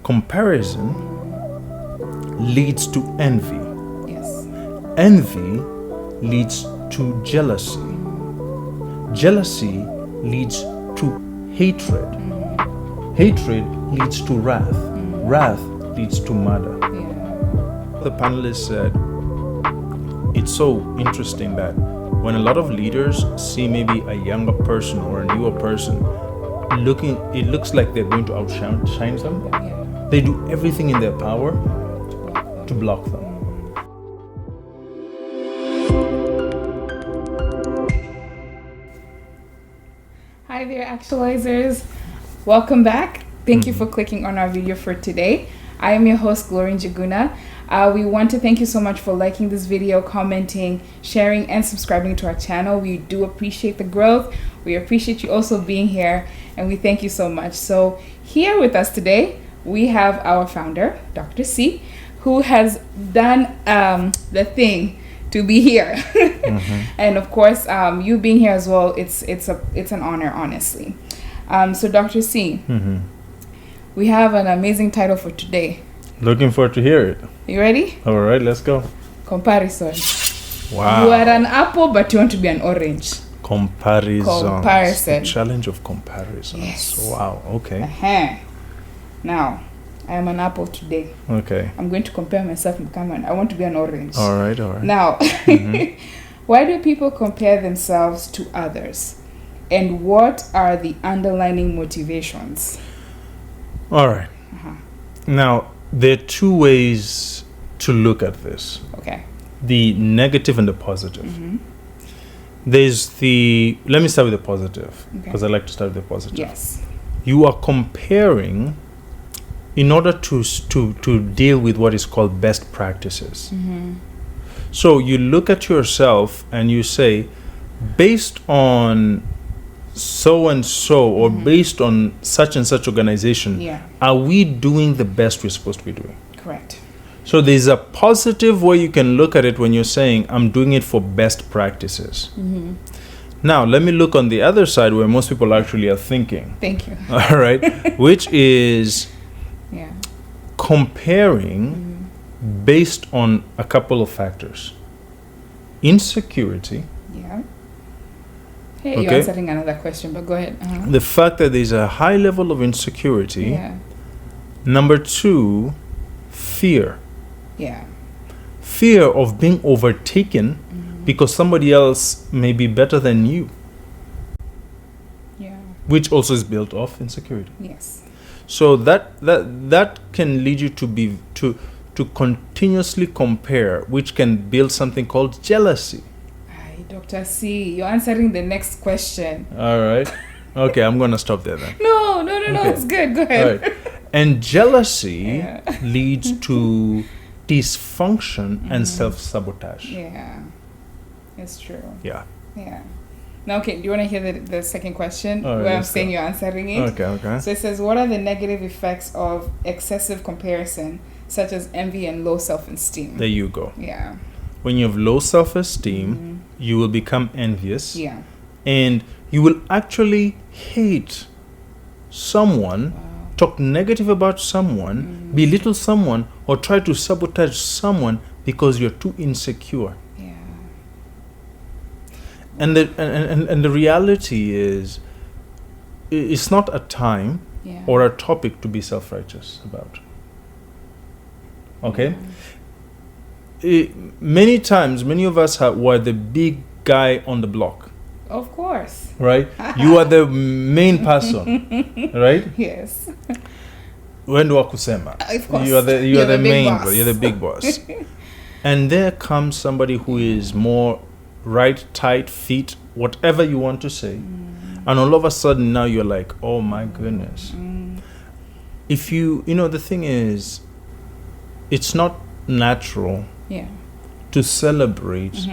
Comparison leads to envy. Yes. Envy leads to jealousy. Jealousy leads to hatred. Hatred leads to wrath. Wrath leads to murder. Yeah. The panelists said it's so interesting that when a lot of leaders see maybe a younger person or a newer person it looks like they're going to outshine them. Yeah. They do everything in their power to block them. Hi there, Actualizers. Welcome back. Thank you for clicking on our video for today. I am your host, Gloria Njuguna. We want to thank you so much for liking this video, commenting, sharing, and subscribing to our channel. We do appreciate the growth. We appreciate you also being here, and we thank you so much. So here with us today, we have our founder, Dr. C, who has done the thing to be here. And of course, you being here as well, it's an honor, honestly. So Dr. C, we have an amazing title for today. Looking forward to hear it. You ready? All right, let's go. Comparison. Wow. You are an apple, but you want to be an orange. Comparison. The challenge of comparisons. Yes. Wow. Okay. Now, I am an apple today. Okay. I'm going to compare myself and come on. I want to be an orange. All right. All right. Now, why do people compare themselves to others? And what are the underlying motivations? All right. Now, there are two ways to look at this. Okay. The negative and the positive. Let me start with the positive, because I like to start with the positive. Yes. You are comparing in order to deal with what is called best practices. So you look at yourself and you say, based on so and so, or based on such and such organization, are we doing the best we're supposed to be doing? Correct. So there's a positive way you can look at it when you're saying, I'm doing it for best practices. Now, let me look on the other side where most people actually are thinking. Thank you. All right. Which is comparing based on a couple of factors. Insecurity. Yeah. Hey, you're answering another question, but go ahead. The fact that there's a high level of insecurity. Yeah. Number two, fear. Yeah. Fear of being overtaken because somebody else may be better than you. Yeah. Which also is built off insecurity. Yes. So that can lead you to continuously compare, which can build something called jealousy. Dr. C, you're answering the next question. All right. Okay, I'm going to stop there then. No, it's good. Go ahead. All right. And jealousy leads to dysfunction and self-sabotage. Yeah, it's true. Yeah. Now, okay, do you want to hear the second question? All right, where I'm saying you're answering it? Okay. So it says, what are the negative effects of excessive comparison, such as envy and low self-esteem? There you go. Yeah. When you have low self-esteem, you will become envious. Yeah. And you will actually hate someone, talk negative about someone, belittle someone, or try to sabotage someone because you're too insecure. Yeah. And the reality is, it's not a time or a topic to be self-righteous about. Okay? Many times, many of us were the big guy on the block. Of course. Right? You are the main person. Right? Yes. When do I kusema? Of course. You are the main boss. boss. You're the big boss. And there comes somebody who is more right, tight, feet, whatever you want to say. And all of a sudden now you're like, oh my goodness. If the thing is, it's not natural to celebrate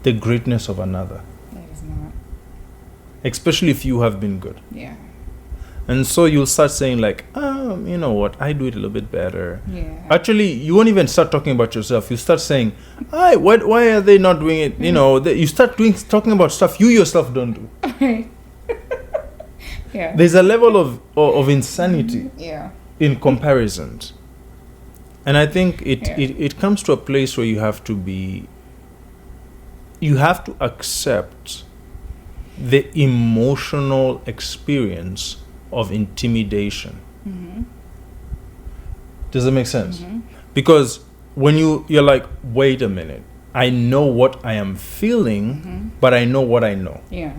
the greatness of another. It is not. Especially if you have been good. Yeah. And so you'll start saying like, you know what, I do it a little bit better. Yeah. Actually, you won't even start talking about yourself. You start saying, why are they not doing it? You start talking about stuff you yourself don't do. Yeah. There's a level of insanity. Yeah. in comparisons. And I think Yeah. it comes to a place where you have to accept the emotional experience of intimidation. Mm-hmm. Does that make sense? Mm-hmm. Because when you're like, wait a minute, I know what I am feeling, Mm-hmm. but I know what I know. Yeah.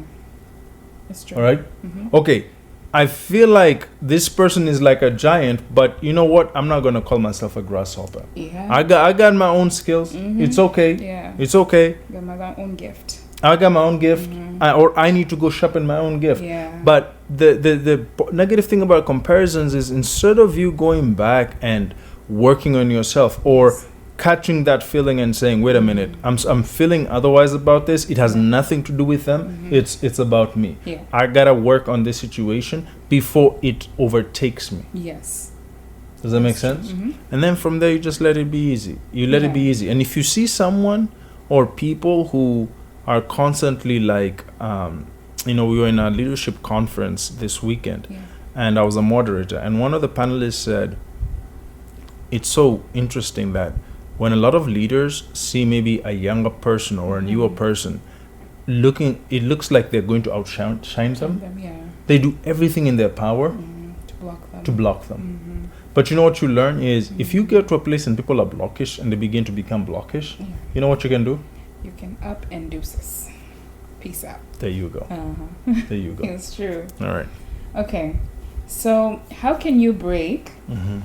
It's true. All right? Mm-hmm. Okay. I feel like this person is like a giant, but you know what? I'm not gonna call myself a grasshopper. Yeah. I got my own skills. Mhm. It's okay. Yeah. It's okay. Got my own gift. I got my own gift, Mhm. or I need to go sharpen my own gift. Yeah. But the negative thing about comparisons is, instead of you going back and working on yourself, or catching that feeling and saying, wait a minute, I'm feeling otherwise about this, it has nothing to do with them, it's about me. Yeah. I gotta work on this situation before it overtakes me. Yes. Does that make sense? Mm-hmm. And then from there, you just let it be easy. You let it be Yeah. easy. And if you see someone or people who are constantly like, we were in a leadership conference this weekend, Yeah. and I was a moderator, and one of the panelists said, it's so interesting that when a lot of leaders see maybe a younger person or a newer person it looks like they're going to outshine them. Yeah. They do everything in their power To block them. to block them. But you know what you learn is, if you get to a place and people are blockish and they begin to become blockish, Yeah. you know what you can do? You can up and deuces. Peace out. There you go. Uh-huh. There you go. It's true. All right. Okay. So how can you break Mm-hmm.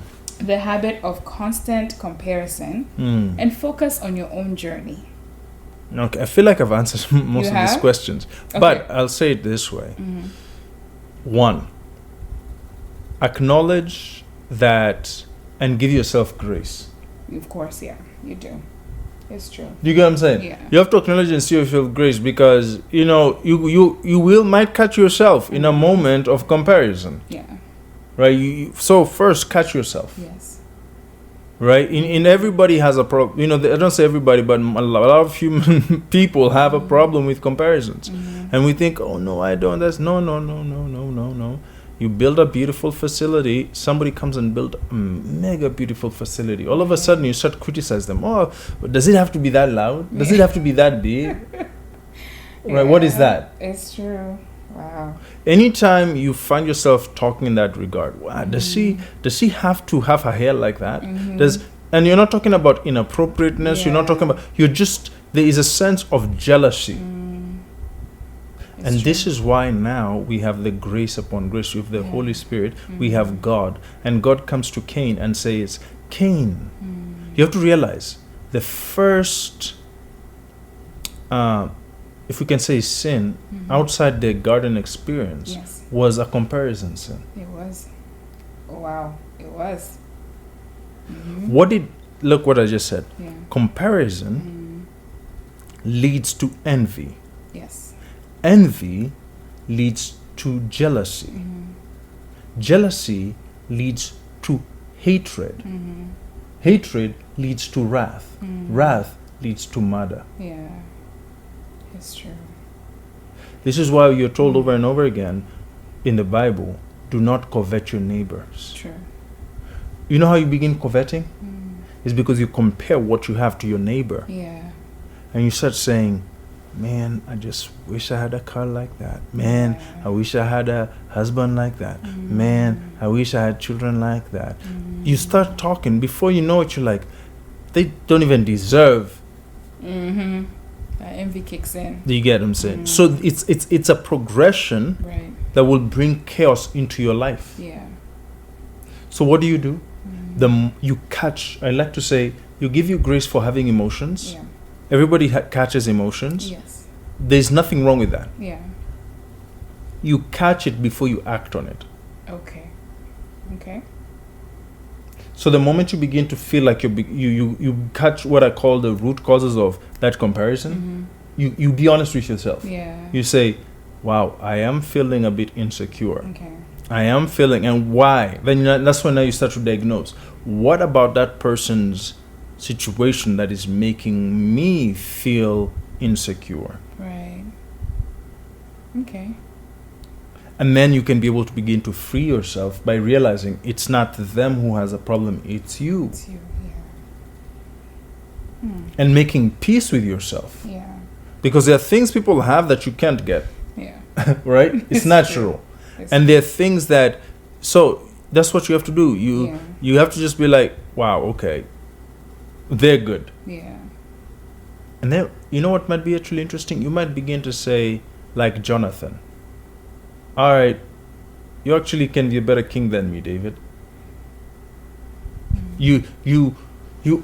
the habit of constant comparison and focus on your own journey? Okay, I feel like I've answered most You of these have? questions, Okay. but I'll say it this way. Mm-hmm. One, acknowledge that and give yourself grace. Of course, yeah, you do. It's true. Do you get what I'm saying? Yeah. You have to acknowledge and see yourself grace, because you might catch yourself in a moment of comparison, Yeah. right? So first catch yourself, Yes. right? In everybody has a problem. I don't say everybody, but a lot of human people have a problem with comparisons, and we think, oh no, I don't. That's no. You build a beautiful facility, somebody comes and build a mega beautiful facility. All of a sudden, you start criticize them. Oh, does it have to be that loud? Does it have to be that big? Right? What is that? It's true. Wow. Anytime you find yourself talking in that regard, wow, does she have to have her hair like that? And you're not talking about inappropriateness. You're not talking about. There is a sense of jealousy. And this is why now we have the grace upon grace. We have the Holy Spirit. We have God. And God comes to Cain and says, Cain, you have to realize the first, if we can say sin, outside the garden experience was a comparison sin. It was. Wow. It was. Look what I just said. Yeah. Comparison leads to envy. Yes. Envy leads to jealousy. Jealousy leads to hatred. Hatred leads to wrath. Wrath leads to murder. Yeah. It's true. This is why you're told over and over again in the Bible, do not covet your neighbors. True. You know how you begin coveting? It's because you compare what you have to your neighbor. Yeah. And you start saying, man, I just wish I had a car like that. Man, I wish I had a husband like that. Man, I wish I had children like that. You start talking. Before you know it, you're like, they don't even deserve. Envy kicks in. Do you get what I'm saying? So it's a progression that will bring chaos into your life. Yeah. So what do? You catch, I like to say, you give you grace for having emotions. Yeah. Everybody catches emotions. Yes. There's nothing wrong with that. Yeah. You catch it before you act on it. Okay. So the moment you begin to feel like you catch what I call the root causes of that comparison, you be honest with yourself. Yeah. You say, wow, I am feeling a bit insecure. Okay. I am feeling, and why? Then that's when now you start to diagnose. What about that person's situation that is making me feel insecure? Right. Okay. And then you can be able to begin to free yourself by realizing it's not them who has a problem, it's you. It's you, And making peace with yourself. yeah. Because there are things people have that you can't get, Yeah. right? It's natural. It's And there are things that, so that's what you have to do. Yeah. You have to just be like, wow, okay, they're good. Yeah. And then, you know what might be actually interesting? You might begin to say, like Jonathan, all right, you actually can be a better king than me, David. You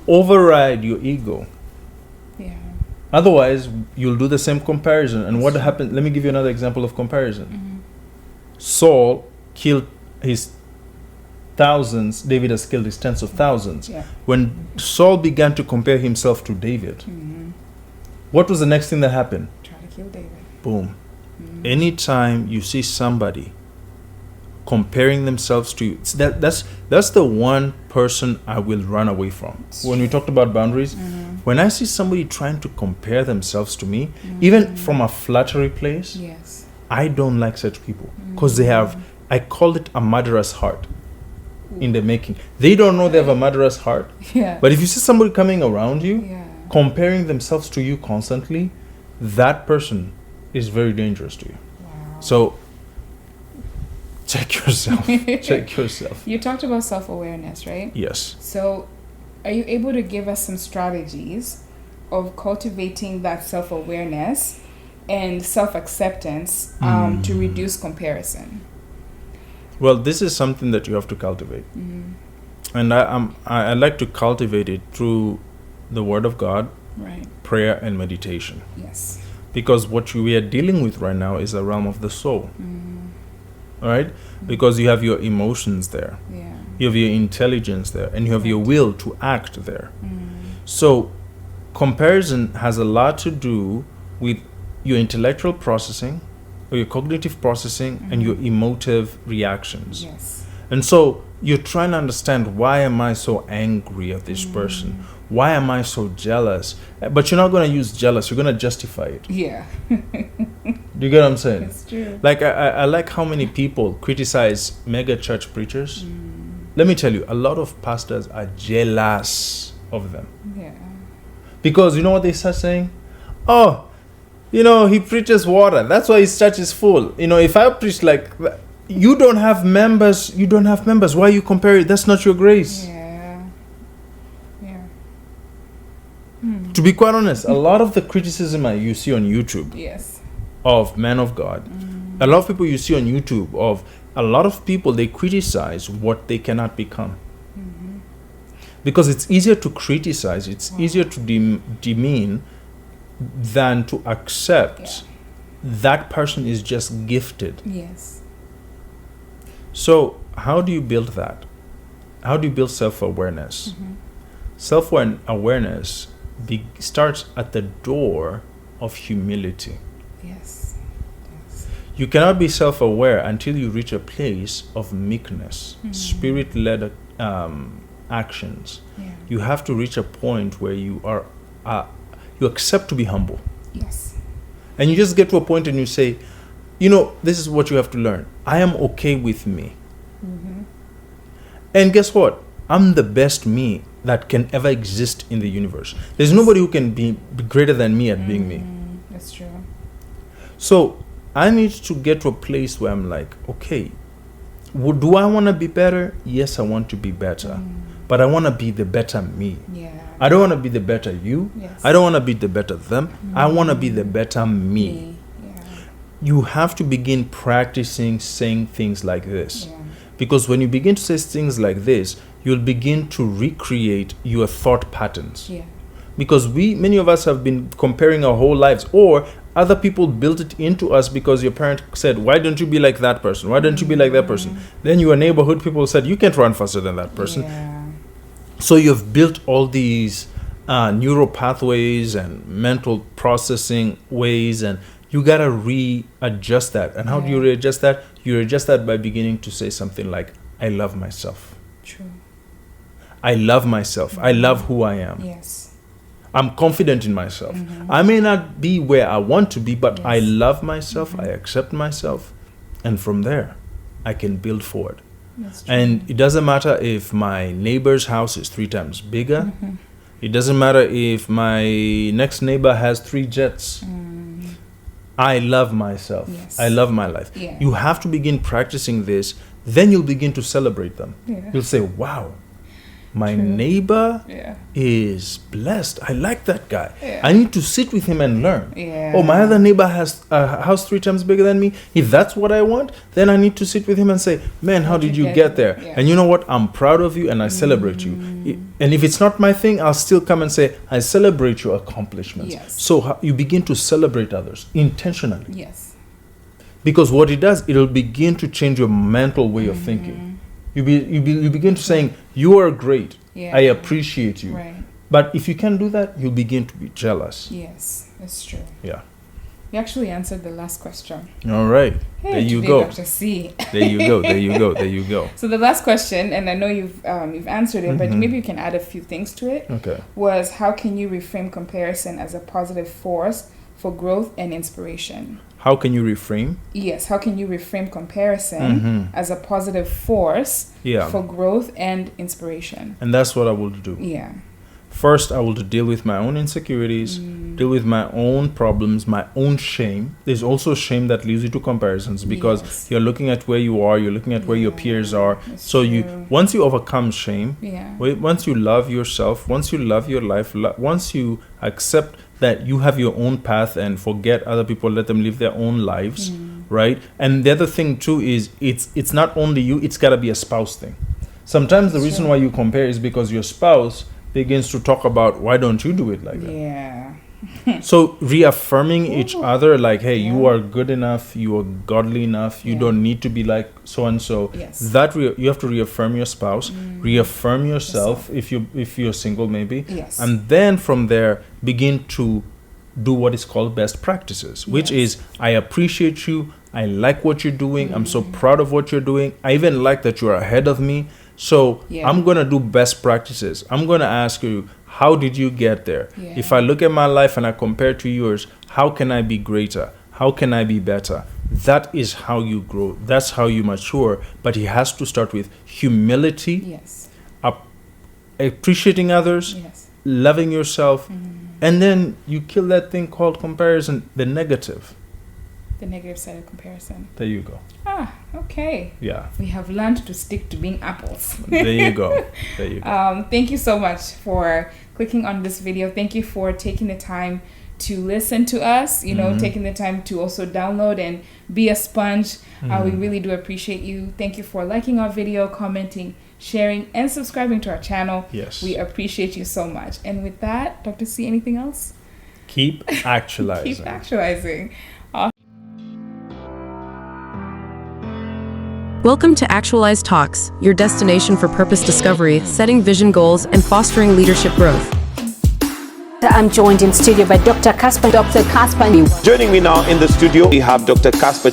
override your ego. Yeah. Otherwise, you'll do the same comparison. And what happened? Let me give you another example of comparison. Saul killed his thousands. David has killed his tens of thousands. Yeah. When Saul began to compare himself to David, what was the next thing that happened? Try to kill David. Boom. Anytime you see somebody comparing themselves to you, that's the one person I will run away from. When we talked about boundaries, when I see somebody trying to compare themselves to me, even from a flattery place, Yes. I don't like such people because they have, I call it a murderous heart in the making. They don't know they have a murderous heart, Yeah. but if you see somebody coming around you, Yeah. comparing themselves to you constantly, that person is very dangerous to you. Wow. So check yourself. Check yourself. You talked about self-awareness, right? Yes. So, are you able to give us some strategies of cultivating that self-awareness and self-acceptance to reduce comparison? Well, this is something that you have to cultivate, and I like to cultivate it through the Word of God, Right. prayer, and meditation. Yes. Because what we are dealing with right now is a realm of the soul. All right? Because you have your emotions there, Yeah. you have your intelligence there, and you have your will to act there. So comparison has a lot to do with your intellectual processing or your cognitive processing and your emotive reactions. Yes. And so you're trying to understand, why am I so angry at this person? Why am I so jealous? But you're not going to use jealous, you're going to justify it. Yeah. Do you get what I'm saying? It's true. Like I like how many people criticize mega church preachers. Let me tell you, a lot of pastors are jealous of them. Yeah. Because you know what they start saying? Oh, you know, he preaches water. That's why his church is full. You know, if I preach like that, you don't have members. Why you compare it? That's not your grace. Yeah. Yeah. To be quite honest, a lot of the criticism you see on YouTube Yes. of men of God, a lot of people you see on YouTube of a lot of people, they criticize what they cannot become. Because it's easier to criticize, it's easier to demean than to accept that person is just gifted. Yes. So how do you build that? How do you build self-awareness? Self-awareness starts at the door of humility. Yes. Yes. You cannot be self-aware until you reach a place of meekness, spirit-led actions. Yeah. You have to reach a point where you are you accept to be humble, Yes. and you just get to a point and you say, you know, this is what you have to learn. I am okay with me, and guess what? I'm the best me that can ever exist in the universe. There's nobody who can be greater than me at being me. That's true. So I need to get to a place where I'm like, okay, do I want to be better? Yes, I want to be better. But I want to be the better me. Yeah. I don't want to be the better you. Yes. I don't want to be the better them. I want to be the better me. Yeah. You have to begin practicing saying things like this. Yeah. Because when you begin to say things like this, you'll begin to recreate your thought patterns. Yeah. Because many of us have been comparing our whole lives, or other people built it into us because your parent said, why don't you be like that person? Why don't you be like that person? Then your neighborhood people said, you can't run faster than that person. Yeah. So you've built all these neural pathways and mental processing ways, and you got to readjust that. And how do you readjust that? You readjust that by beginning to say something like, I love myself. True. I love myself. I love who I am. Yes. I'm confident in myself. I may not be where I want to be, but I love myself. I accept myself. And from there, I can build forward. That's true. And it doesn't matter if my neighbor's house is 3 times bigger. It doesn't matter if my next neighbor has 3 jets. I love myself. Yes. I love my life. Yeah. You have to begin practicing this. Then you'll begin to celebrate them. Yeah. You'll say, wow, my True. neighbor Yeah. is blessed. I like that guy. Yeah. I need to sit with him and learn. Yeah. Oh, my other neighbor has a house 3 times bigger than me. If that's what I want, then I need to sit with him and say, man, how did you get there? Yeah. And you know what? I'm proud of you and I celebrate you. And if it's not my thing, I'll still come and say, I celebrate your accomplishments. Yes. So you begin to celebrate others intentionally. Yes. Because what it does, it'll begin to change your mental way of thinking. You begin to saying, you are great. Yeah. I appreciate you. Right. But if you can do that, you'll begin to be jealous. Yes, that's true. Yeah. You actually answered the last question. All right. Hey, there you today, go. Dr. C. There you go. There you go. There you go. So the last question, and I know you've answered it, but maybe you can add a few things to it. Okay. Was how can you reframe comparison as a positive force for growth and inspiration? How can you reframe? Yes, how can you reframe comparison as a positive force Yeah. for growth and inspiration? And that's what I will do. Yeah. First, I will deal with my own insecurities, deal with my own problems, my own shame. There's also shame that leads you to comparisons because Yes. you're looking at where you are, you're looking at where your peers are. That's So true. once you overcome shame, Yeah. once you love yourself, once you love your life, once you accept that you have your own path and forget other people, let them live their own lives, right? And the other thing too is it's not only you, it's got to be a spouse thing. Sometimes the reason why you compare is because your spouse begins to talk about why don't you do it like that. Yeah. So reaffirming each other like, hey, you are good enough, you are godly enough, you Yeah. don't need to be like so and so. Yes. That you have to reaffirm your spouse, reaffirm yourself if you're single maybe, Yes. and then from there begin to do what is called best practices, which Yes. is I appreciate you, I like what you're doing, I'm so proud of what you're doing, I even like that you're ahead of me. So Yeah. I'm going to do best practices. I'm going to ask you, how did you get there? Yeah. If I look at my life and I compare to yours, how can I be greater? How can I be better? That is how you grow. That's how you mature. But it has to start with humility, Yes. appreciating others, Yes. loving yourself, and then you kill that thing called comparison, the negative. The negative side of comparison. There you go. Ah, okay. Yeah. We have learned to stick to being apples. There you go. There you go. Thank you so much for clicking on this video. Thank you for taking the time to listen to us, taking the time to also download and be a sponge. We really do appreciate you. Thank you for liking our video, commenting, sharing, and subscribing to our channel. Yes. We appreciate you so much. And with that, Dr. C, anything else? Keep actualizing. Keep actualizing. Welcome to Actualize Talks, your destination for purpose discovery, setting vision goals, and fostering leadership growth. I'm joined in studio by Dr. Casper. Joining me now in the studio, we have Dr. Casper.